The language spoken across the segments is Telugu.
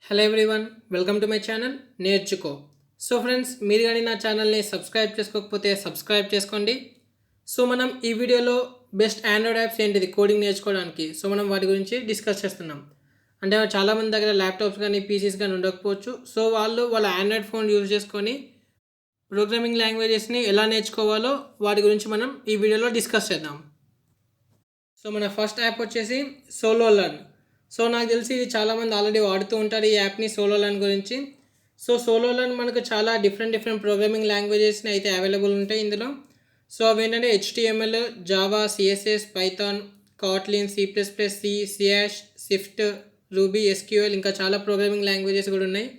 Hello everyone, welcome to my channel నేర్చుకో. సో ఫ్రెండ్స్, మీరు కానీ నా ఛానల్ని సబ్స్క్రైబ్ చేసుకోకపోతే సబ్స్క్రైబ్ చేసుకోండి. సో మనం ఈ వీడియోలో బెస్ట్ ఆండ్రాయిడ్ యాప్స్ ఏంటిది కోడింగ్ నేర్చుకోవడానికి, సో మనం వాటి గురించి డిస్కస్ చేస్తున్నాం. అంటే చాలామంది దగ్గర ల్యాప్టాప్స్ కానీ పీసీస్ కానీ ఉండకపోవచ్చు. సో వాళ్ళు వాళ్ళ ఆండ్రాయిడ్ ఫోన్ యూజ్ చేసుకొని ప్రోగ్రామింగ్ లాంగ్వేజెస్ని ఎలా నేర్చుకోవాలో వాటి గురించి మనం ఈ వీడియోలో డిస్కస్ చేద్దాం. సో మన ఫస్ట్ యాప్ వచ్చేసి సోలో లర్న్. సో నాకు తెలిసి ఇది చాలామంది ఆల్రెడీ వాడుతూ ఉంటారు ఈ యాప్ని, సోలో లర్న్ గురించి. సో సోలో లర్న్ మనకు చాలా డిఫరెంట్ ప్రోగ్రామింగ్ లాంగ్వేజెస్ని అయితే అవైలబుల్ ఉంటాయి ఇందులో. సో అవి ఏంటంటే HTML, Java, CSS, Python, Kotlin, C++, Swift, ruby, SQL, ఇంకా చాలా ప్రోగ్రామింగ్ లాంగ్వేజెస్ కూడా ఉన్నాయి.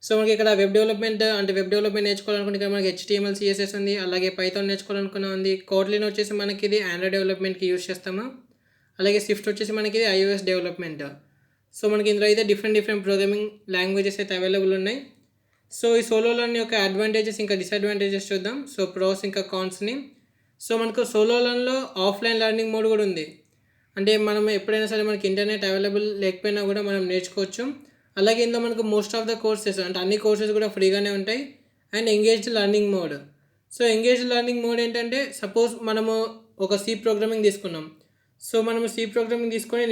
సో మనకి ఇక్కడ వెబ్ డెవలప్మెంట్ నేర్చుకోవాలనుకుంటే ఇక్కడ మనకి HTML, CSS ఉంది. అలాగే పైథాన్ నేర్చుకోవాలనుకున్నా ఉంది. కాట్లిన్ వచ్చేసి మనకి ఇది ఆండ్రాయిడ్ డెవలప్మెంట్కి యూజ్ చేస్తాము. అలాగే స్విఫ్ట్ వచ్చేసి మనకి ఇది iOS డెవలప్మెంట్. సో మనకి ఇందులో అయితే డిఫరెంట్ ప్రోగ్రామింగ్ లాంగ్వేజెస్ అయితే అవైలబుల్ ఉన్నాయి. సో ఈ సోలో లర్న్ యొక్క అడ్వాంటేజెస్ ఇంకా డిసడ్వాంటేజెస్ చూద్దాం. సో ప్రోస్ ఇంకా కాన్స్ని. సో మనకు సోలో లర్న్లో ఆఫ్లైన్ లెర్నింగ్ మోడ్ కూడా ఉంది. అంటే మనం ఎప్పుడైనా సరే మనకి ఇంటర్నెట్ అవైలబుల్ లేకపోయినా కూడా మనం నేర్చుకోవచ్చు. అలాగే ఇందులో మనకు మోస్ట్ ఆఫ్ ద కోర్సెస్, అంటే అన్ని కోర్సెస్ కూడా ఫ్రీగానే ఉంటాయి. And engaged learning mode. So engaged learning mode ఏంటంటే, సపోజ్ మనము ఒక సి ప్రోగ్రామింగ్ తీసుకున్నాం. సో మనము సి ప్రోగ్రామింగ్ తీసుకొని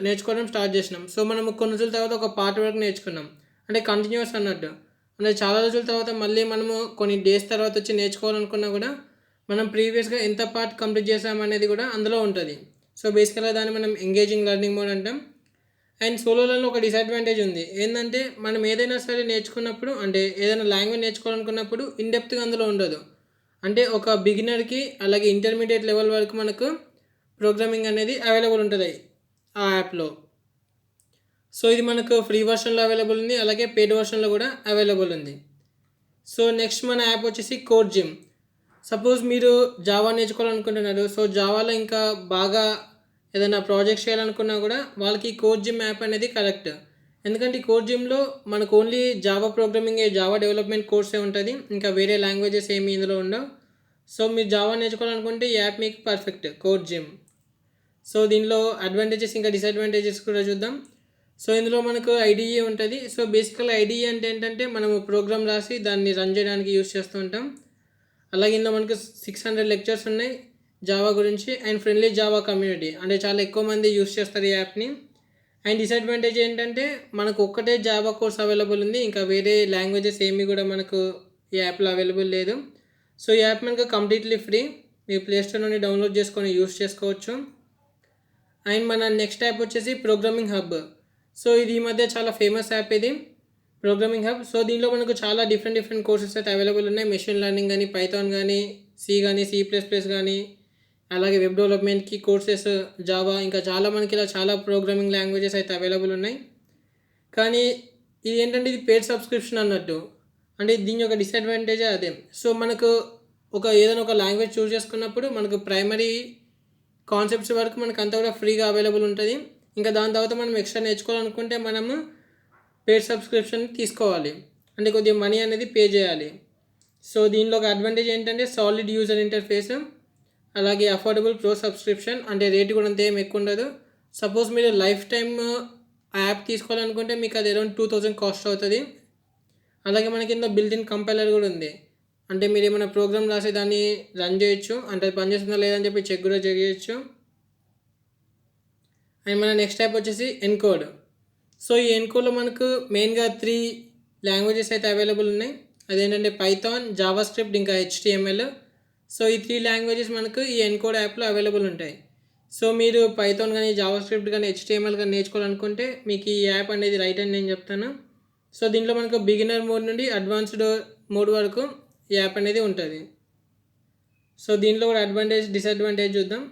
నేర్చుకోవడం స్టార్ట్ చేసినాం. సో మనము కొన్ని రోజుల తర్వాత ఒక పార్ట్ వరకు నేర్చుకున్నాం, అంటే కంటిన్యూస్ అన్నట్టు. అంటే చాలా రోజుల తర్వాత మళ్ళీ మనము కొన్ని డేస్ తర్వాత వచ్చి నేర్చుకోవాలనుకున్నా కూడా మనం ప్రీవియస్గా ఎంత పార్ట్ కంప్లీట్ చేసామనేది కూడా అందులో ఉంటుంది. సో బేసికల్గా దాన్ని మనం ఎంగేజింగ్ లెర్నింగ్ మోడ్ అంటాం. అండ్ సోలోలలో ఒక డిసడ్వాంటేజ్ ఉంది. ఏంటంటే మనం ఏదైనా సరే నేర్చుకున్నప్పుడు, అంటే ఏదైనా లాంగ్వేజ్ నేర్చుకోవాలనుకున్నప్పుడు ఇన్డెప్త్గా అందులో ఉండదు. అంటే ఒక బిగినర్కి అలాగే ఇంటర్మీడియట్ లెవెల్ వరకు మనకు ప్రోగ్రామింగ్ అనేది అవైలబుల్ ఉంటుంది ఆ యాప్లో. సో ఇది మనకు ఫ్రీ వర్షన్లో అవైలబుల్ ఉంది, అలాగే పెయిడ్ వర్షన్లో కూడా అవైలబుల్ ఉంది. సో నెక్స్ట్ మన యాప్ వచ్చేసి కోడ్ జిమ్. సపోజ్ మీరు జావా నేర్చుకోవాలనుకుంటున్నారు. సో జావాలో ఇంకా బాగా ఏదైనా ప్రాజెక్ట్ చేయాలనుకున్నా కూడా వాళ్ళకి కోడ్ జిమ్ యాప్ అనేది కరెక్ట్. ఎందుకంటే ఈ కోడ్ జిమ్లో మనకు only Java programming, Java development కోర్సే ఉంటుంది. ఇంకా వేరే లాంగ్వేజెస్ ఏమీ ఇందులో ఉండవు. సో మీరు జావా నేర్చుకోవాలనుకుంటే ఈ యాప్ మీకు పర్ఫెక్ట్, కోడ్ జిమ్. సో దీనిలో అడ్వాంటేజెస్ ఇంకా డిసడ్వాంటేజెస్ కూడా చూద్దాం. సో ఇందులో మనకు IDE ఉంటుంది. సో బేసికల్గా IDE అంటే ఏంటంటే మనము ప్రోగ్రామ్ రాసి దాన్ని రన్ చేయడానికి యూస్ చేస్తూ ఉంటాం. అలాగే ఇందులో మనకు 600 లెక్చర్స్ ఉన్నాయి జావా గురించి. అండ్ ఫ్రెండ్లీ జావా కమ్యూనిటీ, అంటే చాలా ఎక్కువ మంది యూస్ చేస్తారు ఈ యాప్ని. అండ్ డిసడ్వాంటేజ్ ఏంటంటే మనకు ఒక్కటే జావా కోర్స్ అవైలబుల్ ఉంది, ఇంకా వేరే లాంగ్వేజెస్ ఏమీ కూడా మనకు ఈ యాప్లో అవైలబుల్ లేదు. సో ఈ యాప్ మనకు కంప్లీట్లీ ఫ్రీ, మీరు ప్లేస్టోర్ నుండి డౌన్లోడ్ చేసుకొని యూస్ చేసుకోవచ్చు. అండ్ మన నెక్స్ట్ యాప్ వచ్చేసి ప్రోగ్రామింగ్ హబ్. సో ఇది ఈ మధ్య చాలా ఫేమస్ యాప్ ఇది, ప్రోగ్రామింగ్ హబ్. సో దీనిలో మనకు చాలా డిఫరెంట్ కోర్సెస్ అయితే అవైలబుల్ ఉన్నాయి. మెషిన్ లెర్నింగ్ కానీ, పైథాన్ కానీ, C++ కానీ, అలాగే వెబ్ డెవలప్మెంట్కి కోర్సెస్, జావా, ఇంకా చాలా మనకి ఇలా చాలా ప్రోగ్రామింగ్ లాంగ్వేజెస్ అయితే అవైలబుల్ ఉన్నాయి. కానీ ఇది ఏంటంటే ఇది పెయిడ్ సబ్స్క్రిప్షన్ అన్నట్టు, అంటే దీని యొక్క డిసడ్వాంటేజ్ అదే. సో మనకు ఏదైనా ఒక లాంగ్వేజ్ చూస్ చేసుకున్నప్పుడు మనకు ప్రైమరీ కాన్సెప్ట్స్ వరకు మనకు అంతా కూడా ఫ్రీగా అవైలబుల్ ఉంటుంది. ఇంకా దాని తర్వాత మనం ఎక్స్ట్రా నేర్చుకోవాలనుకుంటే మనము పెయిడ్ సబ్స్క్రిప్షన్ తీసుకోవాలి, అంటే కొద్దిగా మనీ అనేది పే చేయాలి. సో దీనిలో ఒక అడ్వాంటేజ్ ఏంటంటే సాలిడ్ యూజర్ ఇంటర్ఫేస్, అలాగే అఫోర్డబుల్ ప్రో సబ్స్క్రిప్షన్, అంటే రేటు కూడా అంత ఏం ఎక్కువ ఉండదు. సపోజ్ మీరు లైఫ్ టైమ్ యాప్ తీసుకోవాలనుకుంటే మీకు అది అరౌండ్ 2000 కాస్ట్ అవుతుంది. అలాగే మనకి ఇందులో బిల్ట్-ఇన్ కంపైలర్ కూడా ఉంది, అంటే మీరు ఏమైనా ప్రోగ్రామ్ రాసి దాన్ని రన్ చేయొచ్చు, అంటే అది పనిచేస్తుందా లేదని చెప్పి చెక్ కూడా చేయొచ్చు. అండ్ మన నెక్స్ట్ యాప్ వచ్చేసి ఎన్కోడ్. సో ఈ ఎన్కోడ్లో మనకు మెయిన్గా 3 లాంగ్వేజెస్ అయితే అవైలబుల్ ఉన్నాయి. అదేంటంటే పైథాన్, జావా స్క్రిప్ట్, ఇంకా HTML. సో ఈ 3 లాంగ్వేజెస్ మనకు ఈ ఎన్కోడ్ యాప్లో అవైలబుల్ ఉంటాయి. సో మీరు పైథాన్ కానీ, జావా స్క్రిప్ట్ కానీ, HTML కానీ నేర్చుకోవాలనుకుంటే మీకు ఈ యాప్ అనేది రైట్ అని నేను చెప్తాను. సో దీంట్లో మనకు బిగినర్ మోడ్ నుండి అడ్వాన్స్డ్ మోడ్ వరకు ఈ యాప్ అనేది ఉంటుంది. సో దీంట్లో కూడా అడ్వాంటేజ్ డిసడ్వాంటేజ్ చూద్దాం.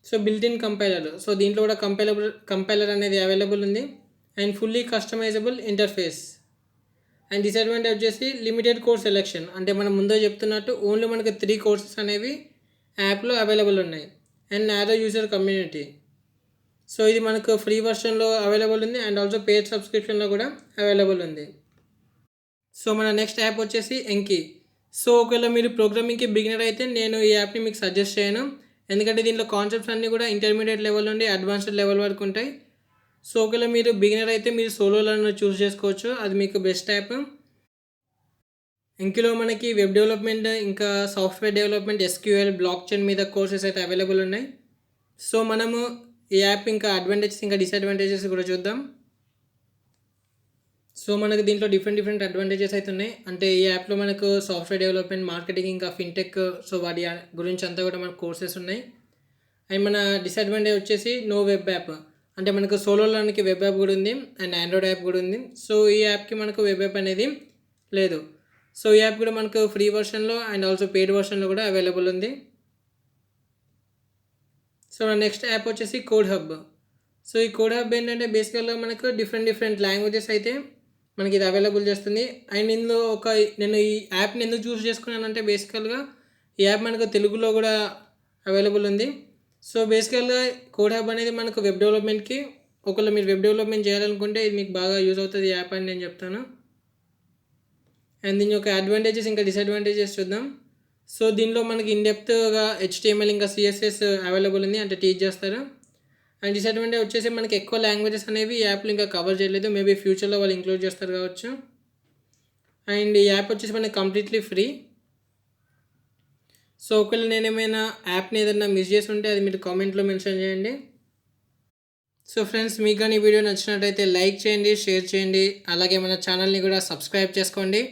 So built-in compiler. సో దీంట్లో కూడా కంపైలర్ అనేది అవైలబుల్ ఉంది. And fully customisable interface. And disadvantage వచ్చేసి లిమిటెడ్ కోర్స్ సెలెక్షన్, అంటే మనం ముందే చెప్తున్నట్టు ఓన్లీ మనకు 3 కోర్సెస్ అనేవి యాప్లో అవైలబుల్ ఉన్నాయి. And narrow user community. So ఇది మనకు ఫ్రీ వర్షన్లో అవైలబుల్ ఉంది, అండ్ ఆల్సో పెయిడ్ సబ్స్క్రిప్షన్లో కూడా అవైలబుల్ ఉంది. సో మన నెక్స్ట్ యాప్ వచ్చేసి ఎంకీ. సో ఒకవేళ మీరు ప్రోగ్రామింగ్కి బిగినర్ అయితే నేను ఈ యాప్ని మీకు సజెస్ట్ చేయను, ఎందుకంటే దీంట్లో కాన్సెప్ట్స్ అన్నీ కూడా ఇంటర్మీడియట్ లెవెల్ నుండి అడ్వాన్స్డ్ లెవెల్ వరకు ఉంటాయి. సో ఒకవేళ మీరు బిగినర్ అయితే మీరు సోలో లెర్నర్ చూస్ చేసుకోవచ్చు, అది మీకు బెస్ట్ యాప్. ఇందులో మనకి వెబ్ డెవలప్మెంట్ ఇంకా software development, SQL, block chain మీద కోర్సెస్ అయితే అవైలబుల్ ఉన్నాయి. సో మనము ఈ యాప్ ఇంకా అడ్వాంటేజెస్ ఇంకా డిసడ్వాంటేజెస్ కూడా చూద్దాం. సో మనకు దీంట్లో డిఫరెంట్ అడ్వాంటేజెస్ అయితే ఉన్నాయి. అంటే ఈ యాప్లో మనకు సాఫ్ట్వేర్ డెవలప్మెంట్, మార్కెటింగ్ ఇంకా ఫిన్టెక్, సో వాటి గురించి అంతా కూడా మనకు కోర్సెస్ ఉన్నాయి. అండ్ మన డిసడ్వాంటేజ్ వచ్చేసి నో వెబ్ యాప్. అంటే మనకు సోలో లెర్నింగ్కి వెబ్ యాప్ కూడా ఉంది అండ్ ఆండ్రాయిడ్ యాప్ కూడా ఉంది. సో ఈ యాప్కి మనకు వెబ్ యాప్ అనేది లేదు. సో ఈ యాప్ కూడా మనకు ఫ్రీ వర్షన్లో అండ్ ఆల్సో పెయిడ్ వర్షన్లో కూడా అవైలబుల్ ఉంది. సో నెక్స్ట్ యాప్ వచ్చేసి కోడ్ హబ్. సో ఈ కోడ్ హబ్ ఏంటంటే బేసికల్గా మనకు డిఫరెంట్ లాంగ్వేజెస్ అయితే మనకి ఇది అవైలబుల్ చేస్తుంది. అండ్ ఇందులో నేను ఈ యాప్ని ఎందుకు చూస్ చేసుకున్నానంటే బేసికల్గా ఈ యాప్ మనకు తెలుగులో కూడా అవైలబుల్ ఉంది. సో బేసికల్గా కోడ్ హబ్ అనేది మనకు వెబ్ డెవలప్మెంట్కి, ఒకవేళ మీరు వెబ్ డెవలప్మెంట్ చేయాలనుకుంటే ఇది మీకు బాగా యూజ్ అవుతుంది ఈ యాప్ అని నేను చెప్తాను. అండ్ దీని యొక్క అడ్వాంటేజెస్ ఇంకా డిసడ్వాంటేజెస్ చూద్దాం. సో దీనిలో మనకి ఇన్డెప్త్గా HTML ఇంకా CSS అవైలబుల్ ఉంది, అంటే టీచ్ చేస్తారు. అండ్ డిసడ్వాంటేజ్ వచ్చేసి మనకి ఎక్కువ లాంగ్వేజెస్ అనేవి ఈ యాప్లో ఇంకా కవర్ చేయలేదు, మేబీ ఫ్యూచర్లో వాళ్ళు ఇంక్లూడ్ చేస్తారు కావచ్చు. అండ్ ఈ యాప్ వచ్చేసి మనకి కంప్లీట్లీ ఫ్రీ. సో ఒకవేళ నేను ఏమైనా యాప్ని ఏదైనా మిస్ చేసి ఉంటే అది మీరు కామెంట్లో మెన్షన్ చేయండి. సో ఫ్రెండ్స్, మీకు కానీ ఈ వీడియో నచ్చినట్టయితే లైక్ చేయండి, షేర్ చేయండి, అలాగే మన ఛానల్ని కూడా సబ్స్క్రైబ్ చేసుకోండి.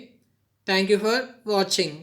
Thank you for watching.